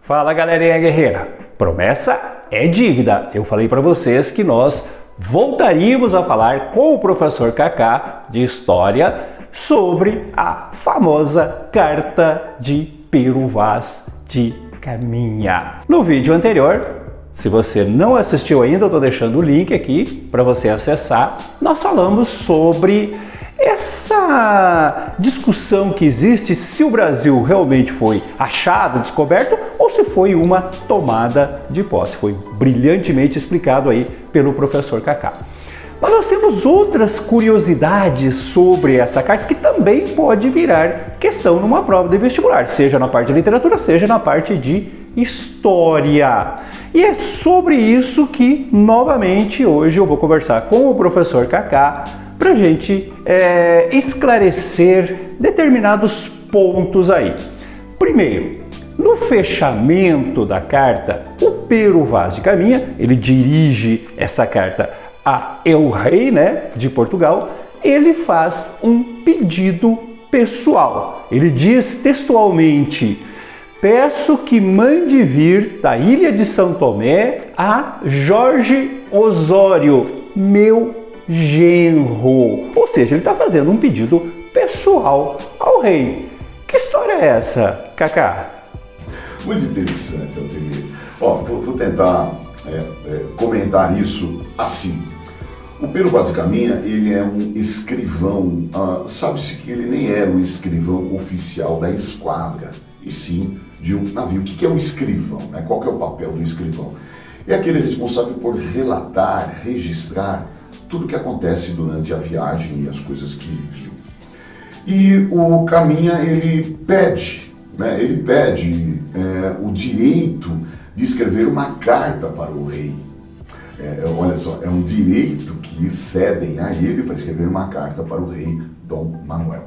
Fala, galerinha guerreira! Promessa é dívida. Eu falei para vocês que nós voltaríamos a falar com o professor Kaká de História sobre a famosa Carta de Pero Vaz de Caminha. No vídeo anterior, se você não assistiu ainda, eu estou deixando o link aqui para você acessar. Nós falamos sobre essa discussão que existe se o Brasil realmente foi achado, descoberto ou se foi uma tomada de posse. Foi brilhantemente explicado aí pelo professor Kaká. Mas nós temos outras curiosidades sobre essa carta que também pode virar questão numa prova de vestibular, seja na parte de literatura, seja na parte de história. E é sobre isso que, novamente, hoje eu vou conversar com o professor Kaká para a gente esclarecer determinados pontos aí. Primeiro, no fechamento da carta, o Pero Vaz de Caminha, ele dirige essa carta a El Rei, de Portugal, ele faz um pedido pessoal. Ele diz textualmente: peço que mande vir da ilha de São Tomé a Jorge Osório, meu genro. Ou seja, ele está fazendo um pedido pessoal ao rei. Que história é essa, Kaká? Muito interessante, Altemir. Vou tentar comentar isso assim. O Pero Vaz de Caminha, ele é um escrivão, sabe-se que ele nem era um escrivão oficial da esquadra, e sim de um navio. O que é um escrivão? Qual que é o papel do escrivão? É aquele responsável por relatar, registrar tudo o que acontece durante a viagem e as coisas que ele viu. E o Caminha, ele pede o direito de escrever uma carta para o rei. Olha só, é um direito que cedem a ele para escrever uma carta para o rei Dom Manuel.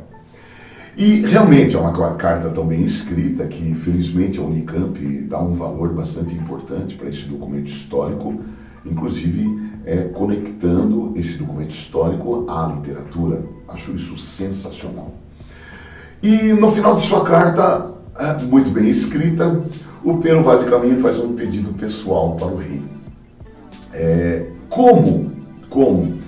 E realmente é uma carta tão bem escrita que, felizmente, a Unicamp dá um valor bastante importante para esse documento histórico, inclusive conectando esse documento histórico à literatura. Acho isso sensacional. E no final de sua carta, muito bem escrita, o Pero Vaz de Caminha faz um pedido pessoal para o rei. Como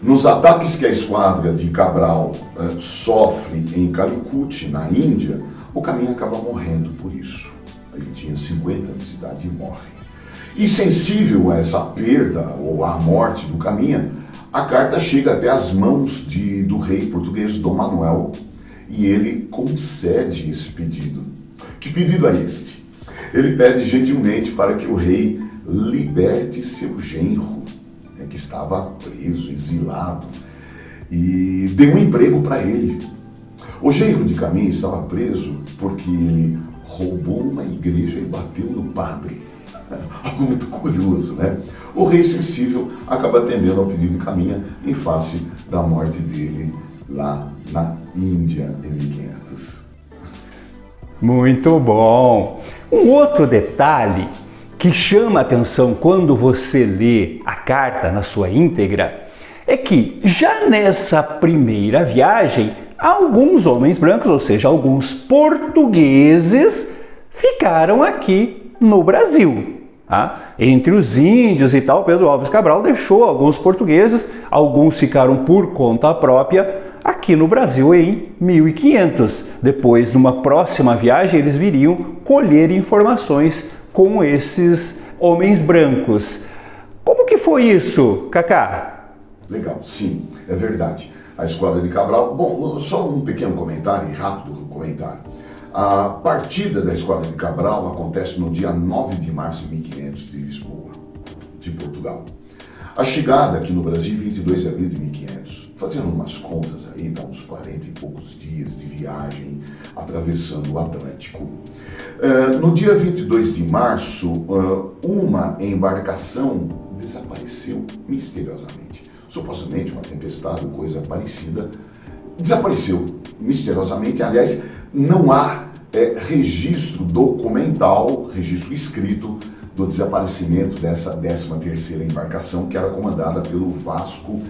nos ataques que a esquadra de Cabral sofre em Calicut, na Índia, o Caminha acaba morrendo por isso. Ele tinha 50 anos de idade e morre. E sensível a essa perda ou à morte do Caminha, a carta chega até as mãos do rei português Dom Manuel e ele concede esse pedido. Que pedido é este? Ele pede gentilmente para que o rei liberte seu genro, que estava preso, exilado, e dê um emprego para ele. O genro de Caminha estava preso porque ele roubou uma igreja e bateu no padre. Algo muito curioso, O rei sensível acaba atendendo ao pedido de Caminha em face da morte dele lá na Índia em 1500. Muito bom! Um outro detalhe que chama a atenção quando você lê a carta na sua íntegra é que já nessa primeira viagem, alguns homens brancos, ou seja, alguns portugueses, ficaram aqui no Brasil. Entre os índios e tal, Pedro Álvares Cabral deixou alguns portugueses, alguns ficaram por conta própria aqui no Brasil em 1500. Depois, numa próxima viagem, eles viriam colher informações com esses homens brancos. Como que foi isso, Kaká? Legal, sim, é verdade. A esquadra de Cabral, só um pequeno comentário, rápido comentário. A partida da esquadra de Cabral acontece no dia 9 de março de 1500 de Lisboa, de Portugal. A chegada aqui no Brasil, 22 de abril de 1500. Fazendo umas contas aí, dá uns 40 e poucos dias de viagem atravessando o Atlântico. No dia 22 de março, uma embarcação desapareceu misteriosamente. Supostamente uma tempestade ou coisa parecida, desapareceu misteriosamente. Aliás, não há registro documental, registro escrito do desaparecimento dessa 13ª embarcação, que era comandada pelo Vasco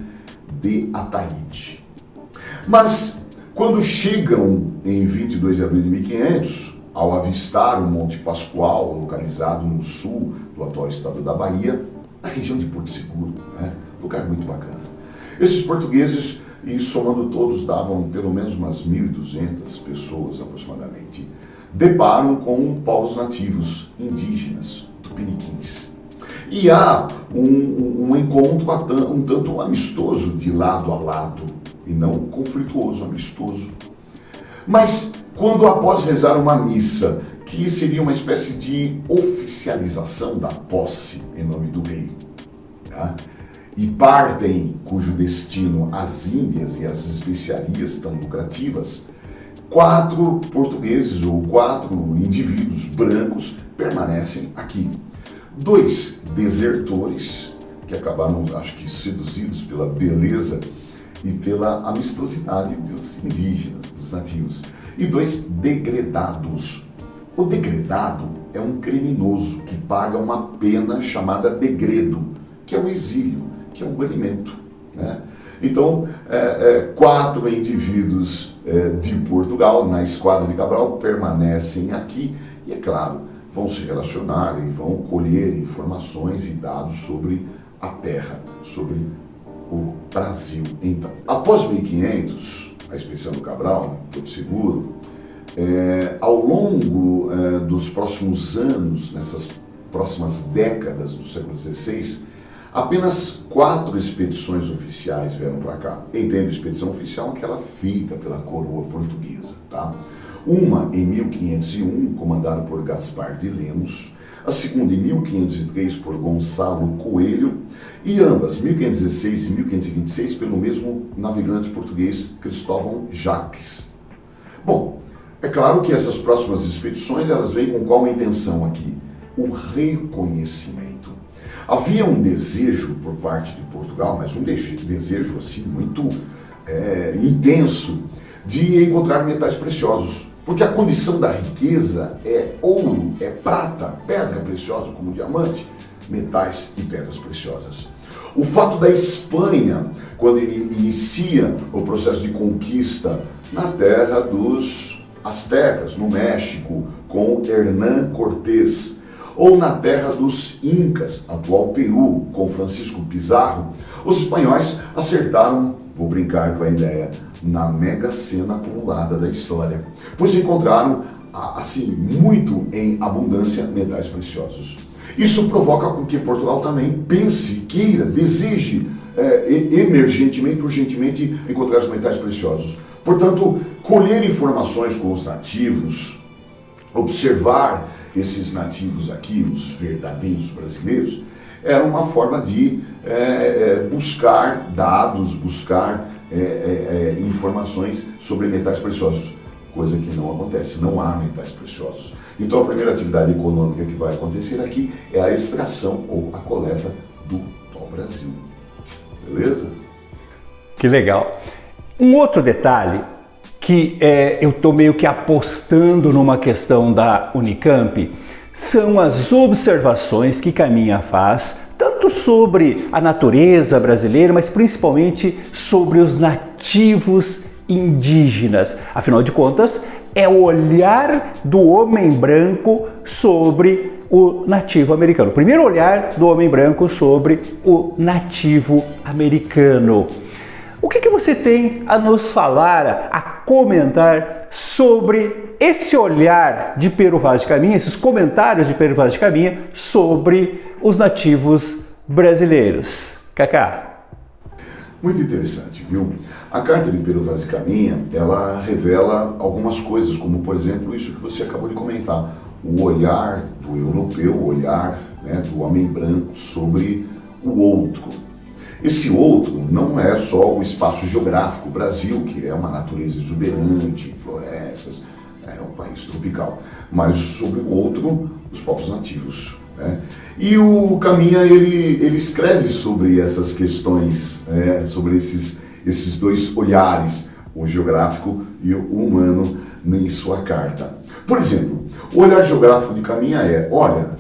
de Ataíde. Mas, quando chegam em 22 de abril de 1500, ao avistar o Monte Pascoal, localizado no sul do atual estado da Bahia, na região de Porto Seguro, né? Lugar muito bacana. Esses portugueses, e somando todos, davam pelo menos umas 1.200 pessoas aproximadamente, deparam com povos nativos indígenas, tupiniquins. E há um encontro um tanto amistoso de lado a lado, e não conflituoso, amistoso. Mas quando após rezar uma missa, que seria uma espécie de oficialização da posse em nome do rei, tá? E partem, cujo destino as Índias e as especiarias tão lucrativas, 4 portugueses ou 4 indivíduos brancos permanecem aqui. 2 desertores, que acabaram, acho que, seduzidos pela beleza e pela amistosidade dos indígenas, dos nativos. E 2 degredados. O degredado é um criminoso que paga uma pena chamada degredo, que é o exílio, que é o banimento, né? Então, 4 indivíduos de Portugal, na esquadra de Cabral, permanecem aqui e, é claro, vão se relacionar e vão colher informações e dados sobre a terra, sobre o Brasil. Então, após 1500, a expedição do Cabral, Porto Seguro, ao longo dos próximos anos, nessas próximas décadas do século XVI, apenas 4 expedições oficiais vieram para cá. Entendo expedição oficial aquela feita pela coroa portuguesa, tá? Uma em 1501, comandada por Gaspar de Lemos, a segunda em 1503 por Gonçalo Coelho, e ambas, 1516 e 1526, pelo mesmo navegante português Cristóvão Jacques. Bom, é claro que essas próximas expedições, elas vêm com qual intenção aqui? O reconhecimento. Havia um desejo por parte de Portugal, mas um desejo assim muito intenso, de encontrar metais preciosos. Porque a condição da riqueza é ouro, é prata, pedra preciosa como diamante, metais e pedras preciosas. O fato da Espanha, quando ele inicia o processo de conquista na terra dos astecas, no México, com Hernán Cortés, ou na terra dos Incas, atual Peru, com Francisco Pizarro, os espanhóis acertaram, vou brincar com a ideia, na mega sena acumulada da história, pois encontraram, assim, muito em abundância metais preciosos. Isso provoca com que Portugal também pense, queira, deseje emergentemente, urgentemente encontrar os metais preciosos. Portanto, colher informações com os nativos, observar esses nativos aqui, os verdadeiros brasileiros, era uma forma de buscar dados, buscar informações sobre metais preciosos, coisa que não acontece, não há metais preciosos. Então a primeira atividade econômica que vai acontecer aqui é a extração ou a coleta do pau-brasil. Beleza? Que legal. Um outro detalhe que eu estou meio que apostando numa questão da Unicamp são as observações que Caminha faz, tanto sobre a natureza brasileira, mas principalmente sobre os nativos indígenas. Afinal de contas, é o olhar do homem branco sobre o nativo americano. O primeiro olhar do homem branco sobre o nativo americano. O que você tem a nos falar, a comentar sobre esse olhar de Pero Vaz de Caminha, esses comentários de Pero Vaz de Caminha sobre os nativos brasileiros? Cacá. Muito interessante, viu? A carta de Pero Vaz de Caminha, ela revela algumas coisas, como por exemplo isso que você acabou de comentar, o olhar do europeu, o olhar, né, do homem branco sobre o outro. Esse outro não é só o espaço geográfico Brasil, que é uma natureza exuberante, florestas, é um país tropical, mas sobre o outro, os povos nativos, né? E o Caminha, ele escreve sobre essas questões, sobre esses dois olhares, o geográfico e o humano, em sua carta. Por exemplo, o olhar geográfico de Caminha olha,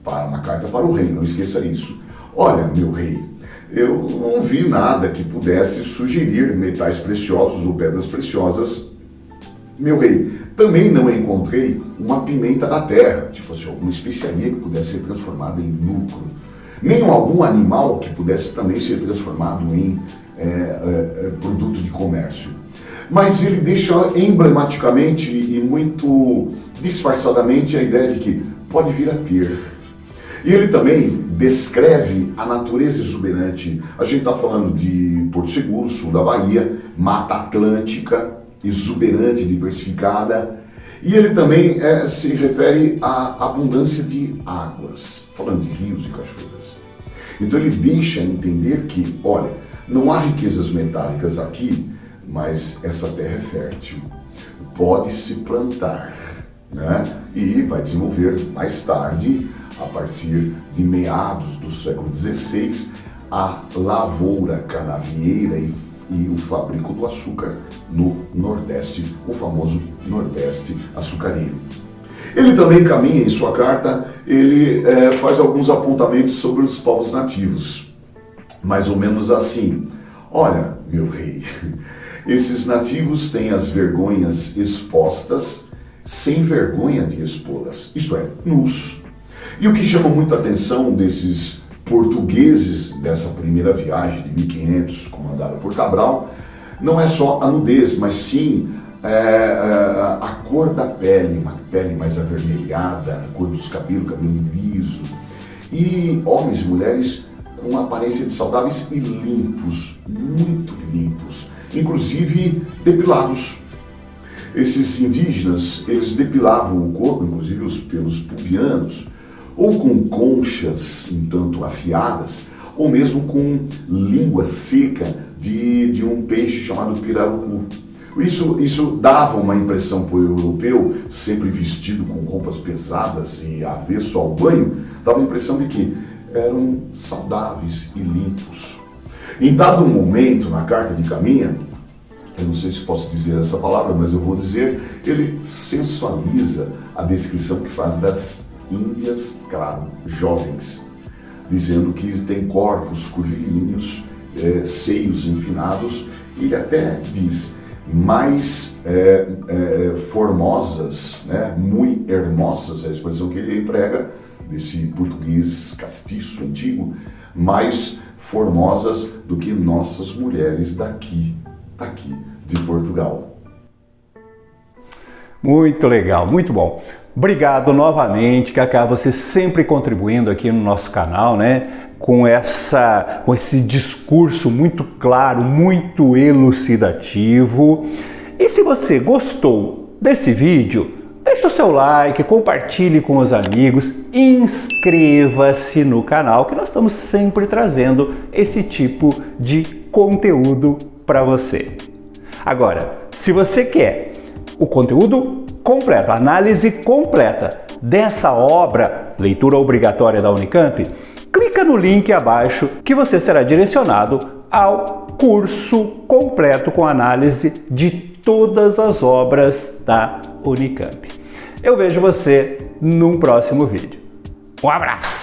para uma carta para o rei, não esqueça isso, olha, meu rei, eu não vi nada que pudesse sugerir metais preciosos ou pedras preciosas Meu rei, também não encontrei uma pimenta da terra, tipo assim, alguma especiaria que pudesse ser transformada em lucro. Nem algum animal que pudesse também ser transformado em produto de comércio. Mas ele deixa emblematicamente e muito disfarçadamente a ideia de que pode vir a ter. E ele também descreve a natureza exuberante. A gente está falando de Porto Seguro, sul da Bahia, Mata Atlântica, exuberante, diversificada. E ele também se refere à abundância de águas, falando de rios e cachoeiras. Então ele deixa entender que, olha, não há riquezas metálicas aqui, mas essa terra é fértil, pode-se plantar, né? E vai desenvolver mais tarde, a partir de meados do século XVI, a lavoura canavieira e o fabrico do açúcar no Nordeste, o famoso Nordeste açucareiro. Ele também caminha em sua carta, ele faz alguns apontamentos sobre os povos nativos, mais ou menos assim: olha, meu rei, esses nativos têm as vergonhas expostas, sem vergonha de expô-las, isto é, nus. E o que chama muita atenção desses portugueses dessa primeira viagem de 1500, comandada por Cabral, não é só a nudez, mas sim a cor da pele, uma pele mais avermelhada, a cor dos cabelos, cabelo liso, e homens e mulheres com aparência de saudáveis e limpos, muito limpos, inclusive depilados. Esses indígenas, eles depilavam o corpo, inclusive os pelos pubianos, ou com conchas um tanto afiadas, ou mesmo com língua seca de um peixe chamado pirarucu. Isso dava uma impressão para o europeu, sempre vestido com roupas pesadas e avesso ao banho, dava a impressão de que eram saudáveis e limpos. Em dado momento, na carta de Caminha, eu não sei se posso dizer essa palavra, mas eu vou dizer, ele sensualiza a descrição que faz das índias, claro, jovens, dizendo que tem corpos curvilíneos, seios empinados, e ele até diz mais formosas, né, muito hermosas, é a expressão que ele emprega, desse português castiço, antigo, mais formosas do que nossas mulheres daqui de Portugal. Muito legal, muito bom. Obrigado novamente, Cacá, você sempre contribuindo aqui no nosso canal, né? Com esse discurso muito claro, muito elucidativo. E se você gostou desse vídeo, deixa o seu like, compartilhe com os amigos, inscreva-se no canal, que nós estamos sempre trazendo esse tipo de conteúdo para você. Agora, se você quer o conteúdo completo, a análise completa dessa obra, leitura obrigatória da Unicamp, clica no link abaixo que você será direcionado ao curso completo com análise de todas as obras da Unicamp. Eu vejo você num próximo vídeo. Um abraço!